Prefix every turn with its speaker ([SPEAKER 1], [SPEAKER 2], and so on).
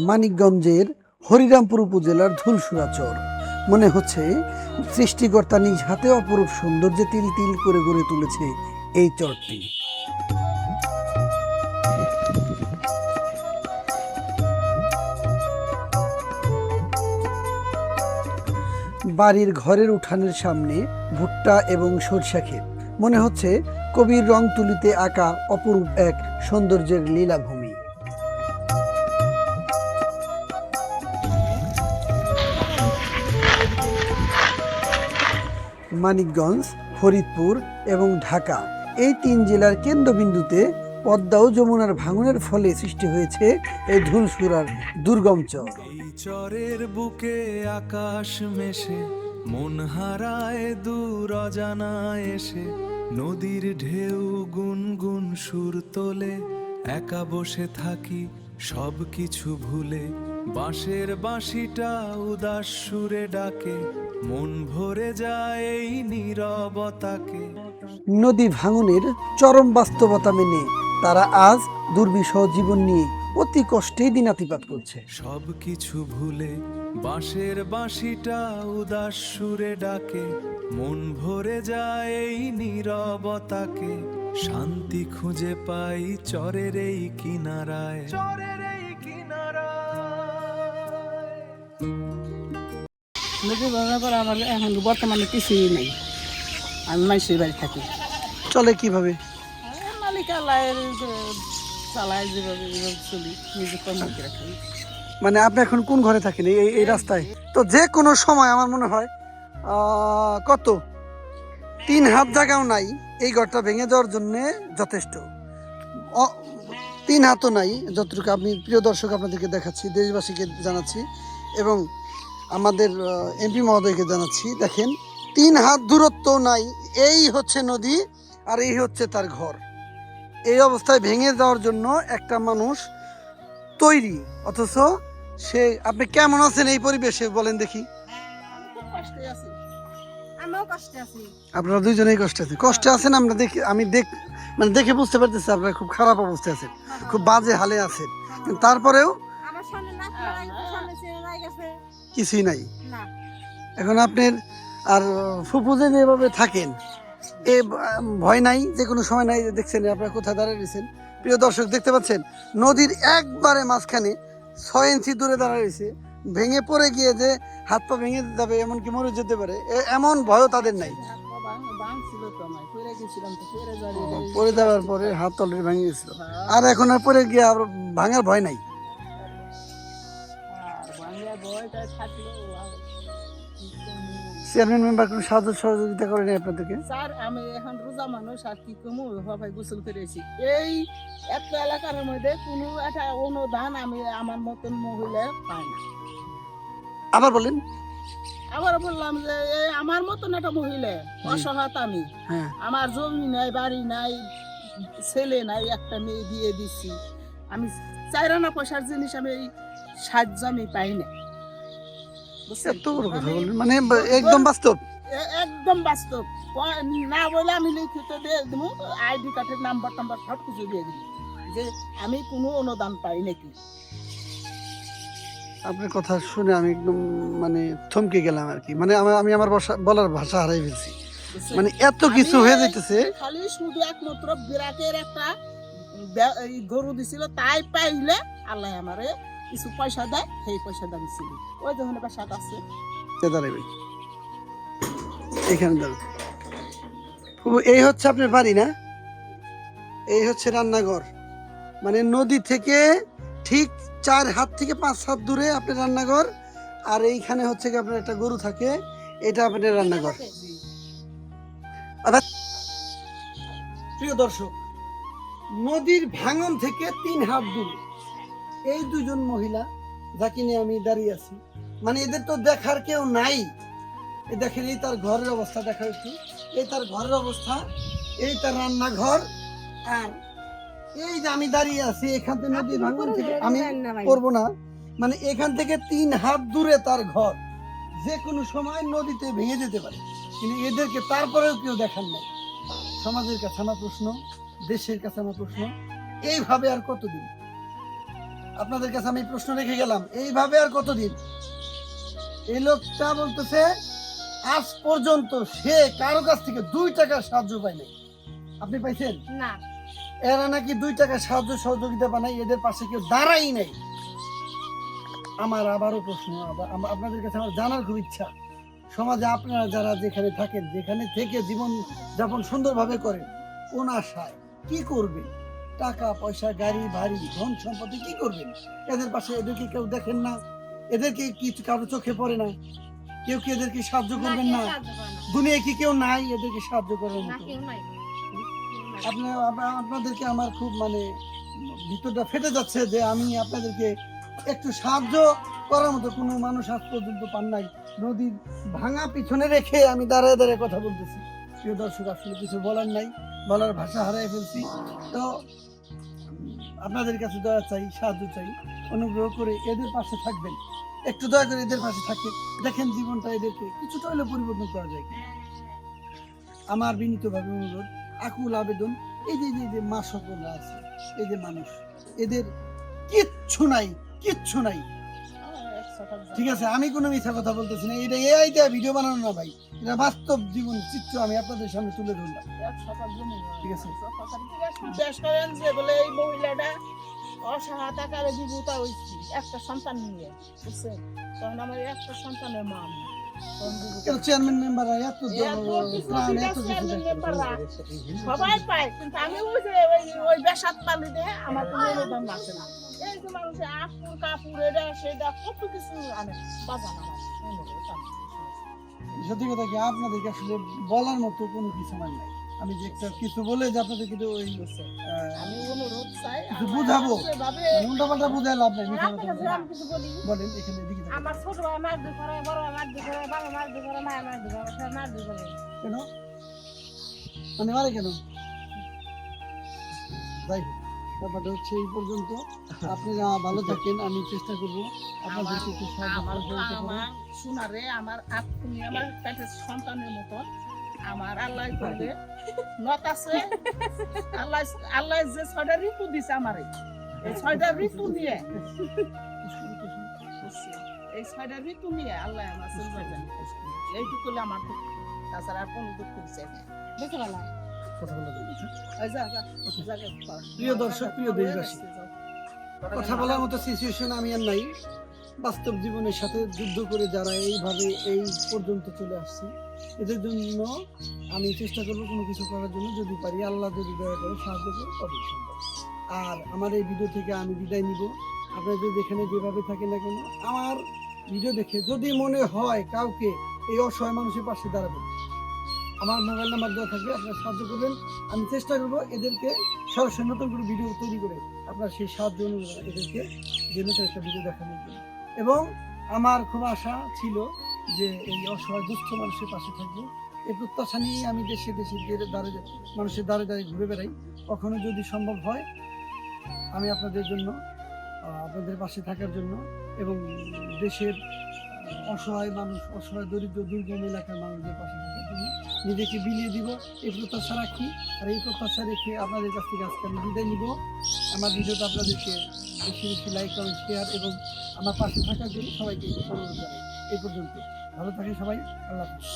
[SPEAKER 1] মানিকগঞ্জের হরিরামপুর উপজেলার ধুলসুরা চর। মনে হচ্ছে সৃষ্টিকর্তা নিজ হাতে অপরূপ সৌন্দর্যে তিল তিল করে গড়ে তুলেছে এই চরটি। বাড়ির ঘরের উঠানের সামনে ভুট্টা এবং সরষা ক্ষেত। মনে হচ্ছে কবির রং তুলিতে আঁকা অপরূপ এক সৌন্দর্যের লীলাভূমি। মানিকগঞ্জ, ফরিদপুর এবং ঢাকা এই 3 জেলার কেন্দ্রবিন্দুতে পদ্মা ও যমুনার ভাঙনের ফলে সৃষ্টি হয়েছে এই ধুলসুরার দুর্গম চর।
[SPEAKER 2] এই চরের বুকে আকাশ মেশে মন হারায় দূর অজানা এসে, নদীর ঢেউ গুনগুন সুর তোলে, একা বসে থাকি সব কিছু ভুলে, বাঁশের বাঁশিটা উদাস সুরে ডাকে, মন ভরে যায় এই নীরবতাকে।
[SPEAKER 1] নদী ভাঙনের চরম বাস্তবতা মেনে তারা আজ দুর্বিষহ জীবন নিয়ে অতি কষ্টেই দিনাতিপাত করছে।
[SPEAKER 2] সব কিছু ভুলে বাঁশের বাঁশিটা উদাস সুরে ডাকে, মন ভরে যায় এই নীরবতাকে, শান্তি খুঁজে পাই চরের এই কিনারায়, চরের এই কিনারায়।
[SPEAKER 3] নদী ভাঙার পর আমার এখন বর্তমানে কিছুই নেই। আমি মাইসের বাড়ি থাকি।
[SPEAKER 1] চলে কিভাবে?
[SPEAKER 3] মালিকা লাইয়ের চালায় যেভাবে চলি, নিজে কর্ম করে খাই।
[SPEAKER 1] মানে আপনি এখন কোন ঘরে থাকেন? এই রাস্তায় তো যে কোনো সময় আমার মনে হয় কত 3 হাত জায়গাও নাই এই ঘরটা ভেঙে যাওয়ার জন্য যথেষ্ট। 3 হাতও নাই যতটুকু আমি প্রিয় দর্শক আপনাদেরকে দেখাচ্ছি, দেশবাসীকে জানাচ্ছি এবং আমাদের এমপি মহোদয়কে জানাচ্ছি। দেখেন 3 হাত দূরত্ব নাই, এই হচ্ছে নদী আর এই হচ্ছে তার ঘর। এই অবস্থায় ভেঙে যাওয়ার জন্য একটা মানুষ তৈরি, অথচ সে। আপনি কেমন আছেন এই পরিবেশে বলেন দেখি? আপনারা দুইজনেই কষ্টে আছেন। কষ্টে আছেন, আমরা দেখি, আমি দেখে বুঝতে পারতেছি আপনারা খুব খারাপ অবস্থায় আছেন, খুব বাজে হালে আছেন, কিন্তু তারপরেও কিছুই নাই। এখন আপনার আর ফুপু যে যেভাবে থাকেন এ ভয় নাই, যে কোনো সময় নাই। দেখছেন আপনারা কোথায় দাঁড়িয়ে রয়েছেন প্রিয় দর্শক, দেখতে পাচ্ছেন নদীর একবারে মাঝখানে 6 ইঞ্চি দূরে দাঁড়িয়ে রয়েছে। ভেঙে পড়ে গিয়ে যে হাত পা ভেঙে যাবে, এমনকি মরে যেতে পারে, এমন ভয়ও তাদের নাই। পড়ে যাওয়ার পরে হাত অলরেডি ভেঙে গেছিল, আর এখন আর পড়ে গিয়ে আর ভাঙার ভয় নাই। চেয়ারম্যান মেম্বার কোনো সাহায্য সহযোগিতা করে নাই আপনাদেরকে?
[SPEAKER 3] স্যার আমি এখন রোজা মানুষ, আর কি কমু, সবাই গোসল করেছি। এই একটা এলাকার মধ্যে কোনো একটা অনুদান আমি আমার মতন মহিলা পাই না।
[SPEAKER 1] আবার বলেন।
[SPEAKER 3] আবার বললাম যে আমার মতন একটা মহিলা অসহায় আমি, আমার জমি নাই, বাড়ি নাই, ছেলে নাই, একটা মেয়ে দিয়ে দিচ্ছি। আমি 4 আনা পয়সার জিনিস আমি এই সাহায্য আমি পাই না।
[SPEAKER 1] মানে একদম বাস্তব,
[SPEAKER 3] একদম বাস্তব। না বলে আমি লিখিত দিয়ে দেবো, আইডি কার্ডের নাম্বার টাম্বার সব কিছু দিয়ে দিব যে আমি কোনো অনুদান পাই নাকি।
[SPEAKER 1] আপনার কথা শুনে আমি একদম মানে থমকে গেলাম আর কি। মানে আমি আমার বলার ভাষা হারাই ফেলছি। মানে এত কিছু হয়ে যাইতেছে।
[SPEAKER 3] খালি শুধু একমাত্র বিরাটের একটা গরু দিছিল, তাই পাইলে আল্লাহ আমারে কিছু পয়সা দেয়, সেই পয়সা দাম ছিল। ওই যখন বাসাত আছে
[SPEAKER 1] দাঁড়াবে এখানে দাঁড়াবে। এই হচ্ছে আপনার বাড়ি না? এই হচ্ছে রান্নাঘর। মানে নদী থেকে ঠিক 4 হাত থেকে 5 হাত দূরে আপনার রান্নাঘর, আর এইখানে হচ্ছে কি আপনার একটা গরু থাকে, এটা আপনার রান্নাঘর। প্রিয় দর্শক, নদীর ভাঙন থেকে 3 হাত দূরে এই 2জন মহিলা যাকে নিয়ে আমি দাঁড়িয়ে আছি, মানে এদের তো দেখার কেউ নাই। এই দেখেন, এই তার ঘরের অবস্থা দেখা একটু, এই তার ঘরের অবস্থা, এই তার রান্নাঘর, আর এই যে আমি দাঁড়িয়ে আছি এখান থেকে নদীর ভাঙন থেকে আমি করবো না, মানে এখান থেকে 3 হাত দূরে তার ঘর। যে কোনো সময় নদীতে ভেঙে যেতে পারে, কিন্তু এদেরকে তারপরেও কেউ দেখার নাই। সমাজের কাছে আমার প্রশ্ন, দেশের কাছে আমার প্রশ্ন, এইভাবে আর কতদিন? আপনাদের কাছে আমি প্রশ্ন রেখে গেলাম, এইভাবে আর কতদিন? এই লোকটা বলতেছে আজ পর্যন্ত সে কারো কাছ থেকে 2 টাকার সাহায্য পায়নি। আপনি পাইছেন?
[SPEAKER 4] না
[SPEAKER 1] এরা নাকি 2 টাকার সাহায্য সহযোগিতা বানাই, এদের পাশে কেউ দাঁড়াই নাই। আমার আবারও প্রশ্ন, আপনাদের কাছে আমার জানার খুব ইচ্ছা, সমাজে আপনারা যারা যেখানে থাকেন, যেখানে থেকে জীবন যাপন সুন্দরভাবে করেন, কোন আশায় কি করবেন? টাকা পয়সা, গাড়ি বাড়ি, ধন সম্পত্তি কি করবেন? এদের পাশে এদেরকে কেউ দেখেন না? এদেরকে কি কারো চোখে পড়ে না? কেউ কি এদেরকে সাহায্য করবেন না? দুনিয়ায় কি কেউ নাই এদেরকে সাহায্য করার মতো? আপনাদেরকে আমার খুব মানে ভিতরটা ফেটে যাচ্ছে যে আমি আপনাদেরকে একটু সাহায্য করার মতো কোনো মানুষ আজ পর্যন্ত পান নাই। নদীর ভাঙা পিছনে রেখে আমি দাঁড়ায় দাঁড়ায় কথা বলতেছি। প্রিয় দর্শক, আসলে কিছু বলার নাই, বলার ভাষা হারাই ফেলছি। তো আপনাদের কাছে দয়া চাই, সাহায্য চাই, অনুগ্রহ করে এদের পাশে থাকবেন, একটু দয়া করে এদের পাশে থাকেন, দেখেন জীবনটা এদেরকে কিছুটা হলেও পরিবর্তন করা যায় কিনা। আমার বিনীতভাবে অনুরোধ, আকুল আবেদন, এই যে যে মা সকলরা আছে, এই যে মানুষ, এদের কিচ্ছু নাই, কিচ্ছু নাই। ঠিক আছে, আমি কোনো মিথ্যা কথা বলতেছি না, এটা এআই দিয়ে ভিডিও বানানো না ভাই, এটা বাস্তব জীবন চিত্র আমি আপনাদের সামনে তুলে ধরলাম। ঠিক আছে,
[SPEAKER 3] বিশ্বাস করেন যে বলে এই মহিলাটা অসহায়তা কারে বিভূতা হয়েছি একটা সন্তান নিয়ে, বুঝছেন? তখন আমার একটা সন্তানের মা আমি।
[SPEAKER 1] চেয়ারম্যান মেম্বাররা এত
[SPEAKER 3] সবাই পায়, কিন্তু আমি ওই যে ওই বেসাত পালি দিয়ে আমার কোনো অনুদান আসে না। এই যে মানুষের আপুর কাপুর এটা সেটা কত কিছু আনে বাজান আমার।
[SPEAKER 1] সত্যি কথা কি, আপনাদেরকে আসলে বলার মতো কোনো কিছু আমার নাই। আমি যে একটা কিছু বলে যে আপনাদেরকে তো ওই
[SPEAKER 3] আমি অনুরোধ চাই
[SPEAKER 1] কিছু বুঝাবো, উল্টা পাল্টা বুঝাই লাভ নাই।
[SPEAKER 3] কিছু বলি,
[SPEAKER 1] বলেন, এখানে এদিকে যান।
[SPEAKER 4] আমার ছোট ভাই মার দুই করে, বড় ভাই মার দুই করে, বাবা মার দুই করে, মা মার দুই করে, সব মার দুই করে।
[SPEAKER 1] কেন মানে মারে কেন? যাই হোক, ব্যাপারটা হচ্ছে এই পর্যন্ত। আপনারা ভালো থাকেন, আমি চেষ্টা করবো আপনাদেরকে একটু সাহায্য করার।
[SPEAKER 3] শোনারে আমার আপনি আমার পেটের সন্তানের মতো আমার আল্লাহ করবে নত আছে। আল্লাহ আল্লাহ যে 6টা ঋতু দিছে আমারে, এই 6টা ঋতু নিয়ে, এই 6টা ঋতু নিয়ে আল্লাহ আমার চলবে জানি, এইটুকু হলে আমার দুঃখ, তাছাড়া আর কোনো দুঃখ হচ্ছে না।
[SPEAKER 4] দেখে ভালো
[SPEAKER 1] কথা বলা যাবে না।
[SPEAKER 3] প্রিয়
[SPEAKER 1] দর্শক, প্রিয় দেশবাসী, কথা বলার মতো সিচুয়েশন আমি আর নাই। বাস্তব জীবনের সাথে যুদ্ধ করে যারা এইভাবে এই পর্যন্ত চলে আসছে, এদের জন্য আমি চেষ্টা করবো কোনো কিছু করার জন্য, যদি পারি, আল্লাহ যদি দয়া করে সাহায্য করে তবেই সম্ভব। আর আমার এই ভিডিও থেকে আমি বিদায় নিব। আপনারা যদি এখানে যেভাবে থাকেন না কেন, আমার ভিডিও দেখে যদি মনে হয় কাউকে এই অসহায় মানুষের পাশে দাঁড়াবেন, আমার মোবাইল নাম্বার দেওয়া থাকবে, আপনারা সাহায্য করবেন। আমি চেষ্টা করবো এদেরকে সরাসরি নতুন করে ভিডিও তৈরি করে আপনার সেই সাহায্য অনুযায়ী এদেরকে যে নতুন একটা ভিডিও দেখানোর জন্য। এবং আমার খুব আশা ছিল যে এই অসহায় দুস্থ মানুষের পাশে থাকবো, এই প্রত্যাশা নিয়ে আমি দেশে দেশে মানুষের দ্বারে দ্বারে ঘুরে বেড়াই। কখনো যদি সম্ভব হয়, আমি আপনাদের জন্য, আপনাদের পাশে থাকার জন্য এবং দেশের অসহায় মানুষ, অসহায় দরিদ্র দুর্গম এলাকার মানুষদের পাশে থাকার জন্য নিজেকে বিলিয়ে দিব, এই প্রত্যাশা রাখি। আর এই প্রত্যাশা রেখে আপনাদের কাছ থেকে আজকে আমি বিদায় নিব। আমার ভিডিওটা আপনাদেরকে বেশি বেশি লাইক, কমেন্ট, শেয়ার এবং আমার পাশে থাকার জন্য সবাইকে অনুরোধ জানাই। এই পর্যন্ত ভালো থাকেন সবাই, আল্লাহ হাফেজ।